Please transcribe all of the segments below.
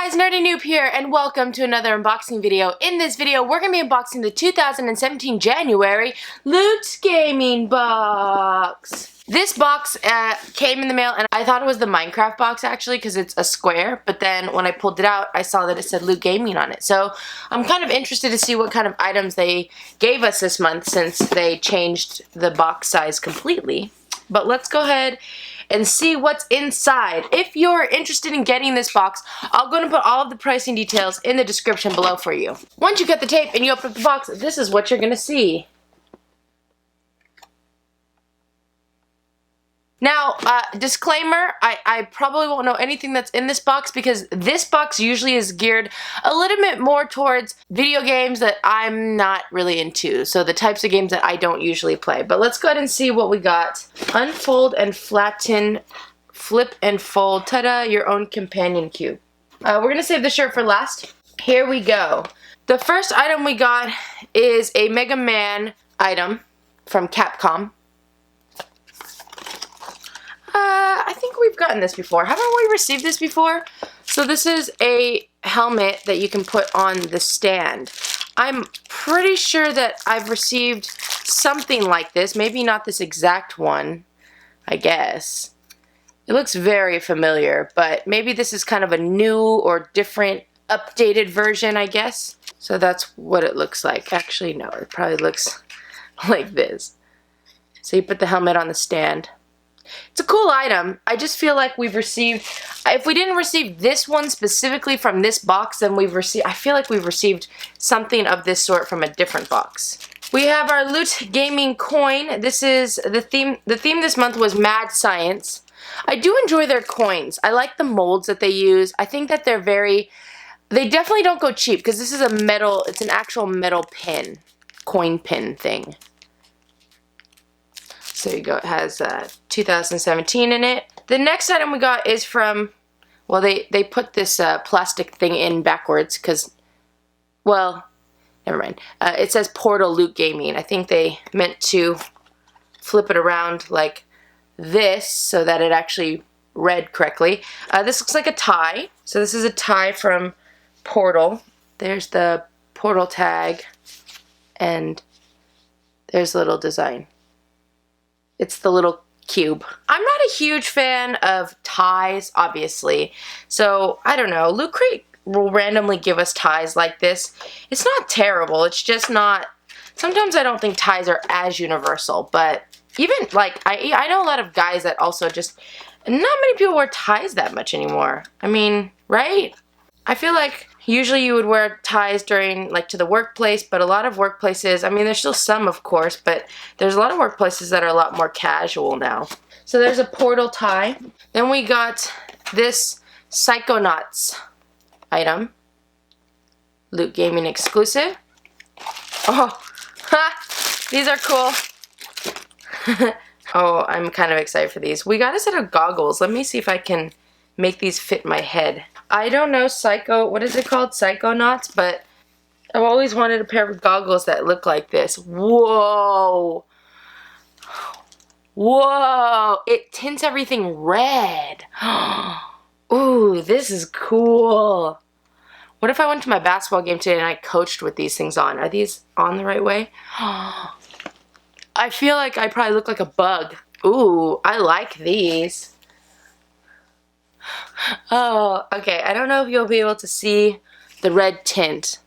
guys, Nerdy Noob here, and welcome to another unboxing video. In this video, we're going to be unboxing the 2017 January Loot Gaming box. This box came in the mail, and I thought it was the Minecraft box actually because it's a square, but then when I pulled it out, I saw that it said Loot Gaming on it. So I'm kind of interested to see what kind of items they gave us this month since they changed the box size completely. But let's go ahead and see what's inside. If you're interested in getting this box, I'll go and put all of the pricing details in the description below for you. Once you cut the tape and you open up the box, this is what you're gonna see. Now, disclaimer, I probably won't know anything that's in this box because this box usually is geared a little bit more towards video games that I'm not really into. So the types of games that I don't usually play. But let's go ahead and see what we got. Unfold and flatten, flip and fold. Ta-da, your own companion cube. We're going to save the shirt for last. Here we go. The first item we got is a Mega Man item from Capcom. I think we've gotten this before. Haven't we received this before? So this is a helmet that you can put on the stand. I'm pretty sure that I've received something like this. Maybe not this exact one, I guess. It looks very familiar, but maybe this is kind of a new or different updated version, I guess. So that's what it looks like. Actually, no, it probably looks like this. So you put the helmet on the stand. It's a cool item. I just feel like we've received, if we didn't receive this one specifically from this box, then I feel like we've received something of this sort from a different box. We have our Loot Gaming coin. This is the theme this month was Mad Science. I do enjoy their coins. I like the molds that they use. I think that they definitely don't go cheap because this is a metal, it's an actual metal pin, coin pin thing. So you go, it has 2017 in it. The next item we got is from, well, they put this plastic thing in backwards because, well, never mind. It says Portal Loot Gaming. I think they meant to flip it around like this so that it actually read correctly. This looks like a tie. So this is a tie from Portal. There's the Portal tag, and there's a little design. It's the little cube. I'm not a huge fan of ties, obviously. So, I don't know. Loot Crate will randomly give us ties like this. It's not terrible. It's just not... Sometimes I don't think ties are as universal. But even, like, I know a lot of guys that also just... Not many people wear ties that much anymore. I mean, right? I feel like usually you would wear ties during, like, to the workplace, but a lot of workplaces, I mean, there's still some, of course, but there's a lot of workplaces that are a lot more casual now. So there's a Portal tie. Then we got this Psychonauts item. Loot Gaming exclusive. Oh, ha! These are cool. Oh, I'm kind of excited for these. We got a set of goggles. Let me see if I can make these fit my head. I don't know what is it called? Psychonauts, but I've always wanted a pair of goggles that look like this. Whoa! Whoa! It tints everything red. Ooh, this is cool. What if I went to my basketball game today and I coached with these things on? Are these on the right way? I feel like I probably look like a bug. Ooh, I like these. Oh, okay. I don't know if you'll be able to see the red tint.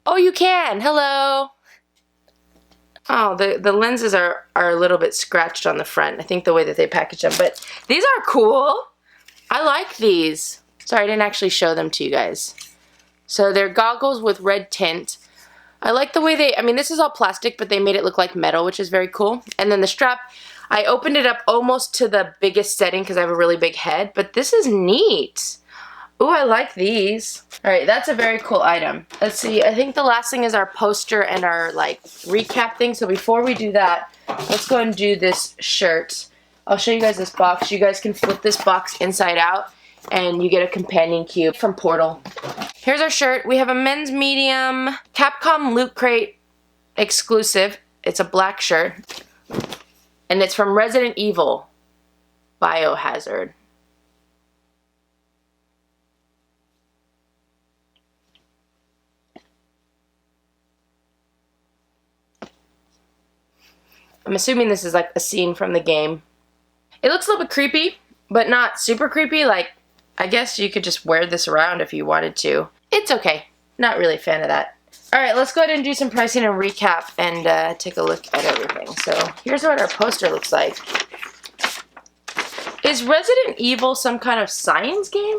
Oh, you can! Hello! Oh, the lenses are a little bit scratched on the front. I think the way that they package them. But these are cool! I like these. Sorry, I didn't actually show them to you guys. So they're goggles with red tint. I like the way I mean, this is all plastic, but they made it look like metal, which is very cool. And then the strap, I opened it up almost to the biggest setting because I have a really big head, but this is neat. Ooh, I like these. Alright, that's a very cool item. Let's see, I think the last thing is our poster and our, like, recap thing. So before we do that, let's go and do this shirt. I'll show you guys this box. You guys can flip this box inside out, and you get a companion cube from Portal. Here's our shirt. We have a men's medium Capcom Loot Crate exclusive. It's a black shirt. And it's from Resident Evil Biohazard. I'm assuming this is like a scene from the game. It looks a little bit creepy, but not super creepy. Like, I guess you could just wear this around if you wanted to. It's okay. Not really a fan of that. Alright, let's go ahead and do some pricing and recap and take a look at everything. So, here's what our poster looks like. Is Resident Evil some kind of science game?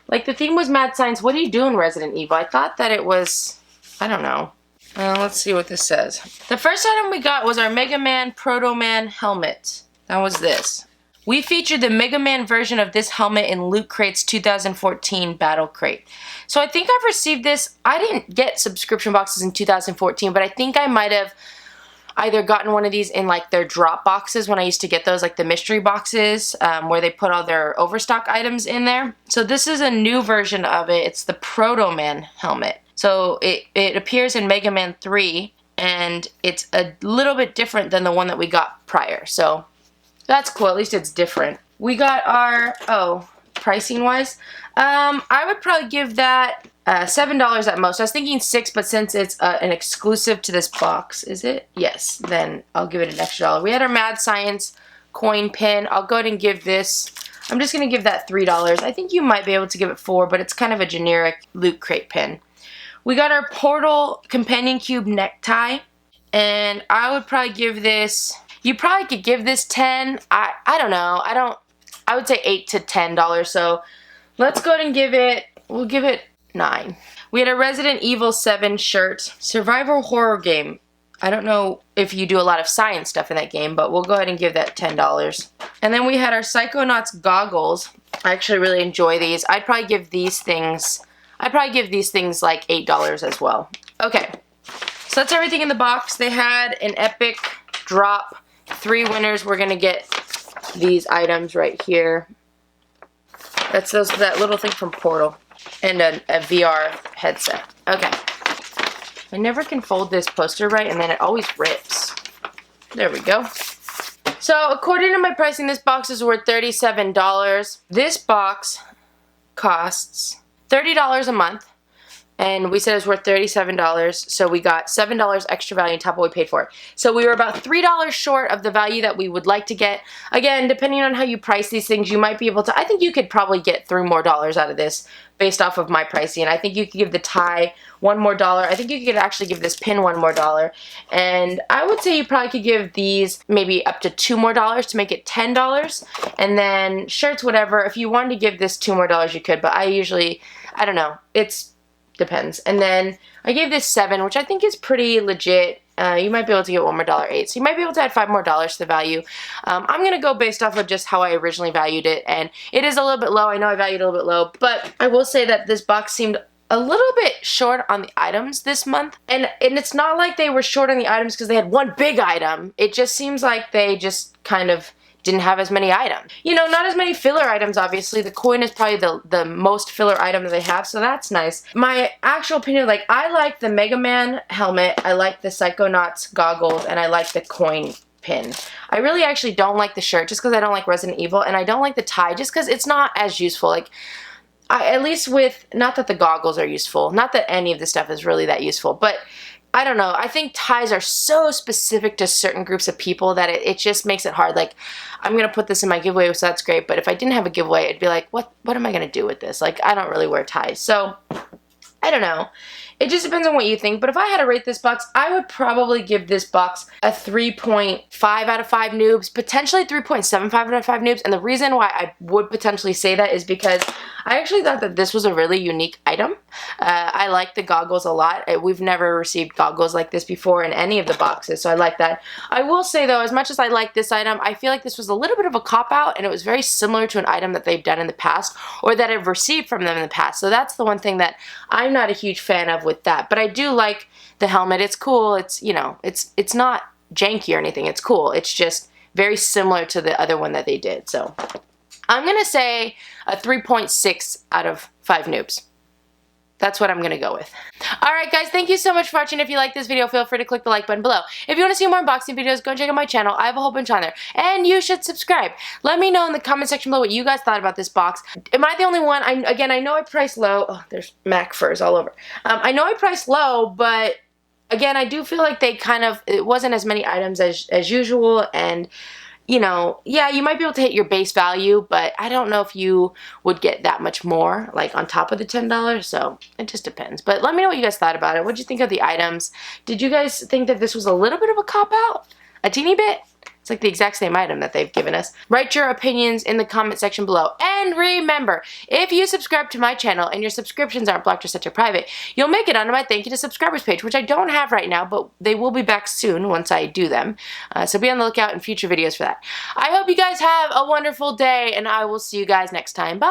Like, the theme was mad science. What do you do in Resident Evil? I thought that it was... I don't know. Let's see what this says. The first item we got was our Mega Man Proto Man helmet. That was this. We featured the Mega Man version of this helmet in Loot Crate's 2014 Battle Crate. So I think I've received this. I didn't get subscription boxes in 2014, but I think I might have either gotten one of these in like their drop boxes when I used to get those, like the mystery boxes where they put all their overstock items in there. So this is a new version of it. It's the Proto Man helmet. So it appears in Mega Man 3, and it's a little bit different than the one that we got prior. So that's cool. At least it's different. We got our, pricing wise, I would probably give that $7 at most. I was thinking $6, but since it's an exclusive to this box, is it? Yes, then I'll give it an extra $1. We had our Mad Science coin pin. I'll go ahead and give this, I'm just going to give that $3. I think you might be able to give it $4, but it's kind of a generic Loot Crate pin. We got our Portal Companion Cube necktie, and I would probably give this, you probably could give this 10. I don't know. I would say $8 to $10. So let's go ahead and give it, we'll give it 9. We had a Resident Evil 7 shirt, survival horror game. I don't know if you do a lot of science stuff in that game, but we'll go ahead and give that $10. And then we had our Psychonauts goggles. I actually really enjoy these. I'd probably give these things like $8 as well. Okay, so that's everything in the box. They had an epic drop. 3 winners. We're gonna get these items right here. That's that little thing from Portal, and a VR headset. Okay. I never can fold this poster right, and then it always rips. There we go. So according to my pricing, this box is worth $37. This box costs $30 a month, and we said it was worth $37, so we got $7 extra value on top of what we paid for it. So we were about $3 short of the value that we would like to get. Again, depending on how you price these things, you might be able to, I think you could probably get $3 more out of this based off of my pricing. I think you could give the tie $1 more. I think you could actually give this pin $1 more. And I would say you probably could give these maybe up to $2 more to make it $10. And then shirts, whatever. If you wanted to give this $2 more, you could. But I don't know. It's depends. And then I gave this 7, which I think is pretty legit. You might be able to get $1 more, 8. So you might be able to add $5 more to the value. I'm going to go based off of just how I originally valued it. And it is a little bit low. I know I valued it a little bit low. But I will say that this box seemed a little bit short on the items this month. And it's not like they were short on the items because they had one big item. It just seems like they just kind of didn't have as many items. You know, not as many filler items, obviously. The coin is probably the most filler item that they have, so that's nice. My actual opinion, like, I like the Mega Man helmet, I like the Psychonauts goggles, and I like the coin pin. I really actually don't like the shirt just because I don't like Resident Evil, and I don't like the tie just because it's not as useful. Like, at least with, not that the goggles are useful, not that any of the stuff is really that useful, but I don't know. I think ties are so specific to certain groups of people that it just makes it hard. Like, I'm going to put this in my giveaway, so that's great. But if I didn't have a giveaway, it'd be like, what am I going to do with this? Like, I don't really wear ties. So, I don't know. It just depends on what you think. But if I had to rate this box, I would probably give this box a 3.5 out of 5 noobs, potentially 3.75 out of 5 noobs. And the reason why I would potentially say that is because I actually thought that this was a really unique item. I like the goggles a lot. We've never received goggles like this before in any of the boxes, so I like that. I will say though, as much as I like this item, I feel like this was a little bit of a cop-out, and it was very similar to an item that they've done in the past, or that I've received from them in the past. So that's the one thing that I'm not a huge fan of with that. But I do like the helmet. It's cool. It's, you know, it's not janky or anything. It's cool. It's just very similar to the other one that they did. So I'm going to say a 3.6 out of 5 noobs. That's what I'm going to go with. Alright guys, thank you so much for watching. If you like this video, feel free to click the like button below. If you want to see more unboxing videos, go and check out my channel. I have a whole bunch on there. And you should subscribe. Let me know in the comment section below what you guys thought about this box. Am I the only one? Again, I know I priced low. Oh, there's Mac furs all over. I know I priced low, but Again, I do feel like it wasn't as many items as usual, and you know, yeah, you might be able to hit your base value, but I don't know if you would get that much more, like on top of the $10, so it just depends. But let me know what you guys thought about it. What did you think of the items? Did you guys think that this was a little bit of a cop-out? A teeny bit? It's like the exact same item that they've given us. Write your opinions in the comment section below. And remember, if you subscribe to my channel and your subscriptions aren't blocked or set to private, you'll make it onto my thank you to subscribers page, which I don't have right now, but they will be back soon once I do them. So be on the lookout in future videos for that. I hope you guys have a wonderful day, and I will see you guys next time. Bye!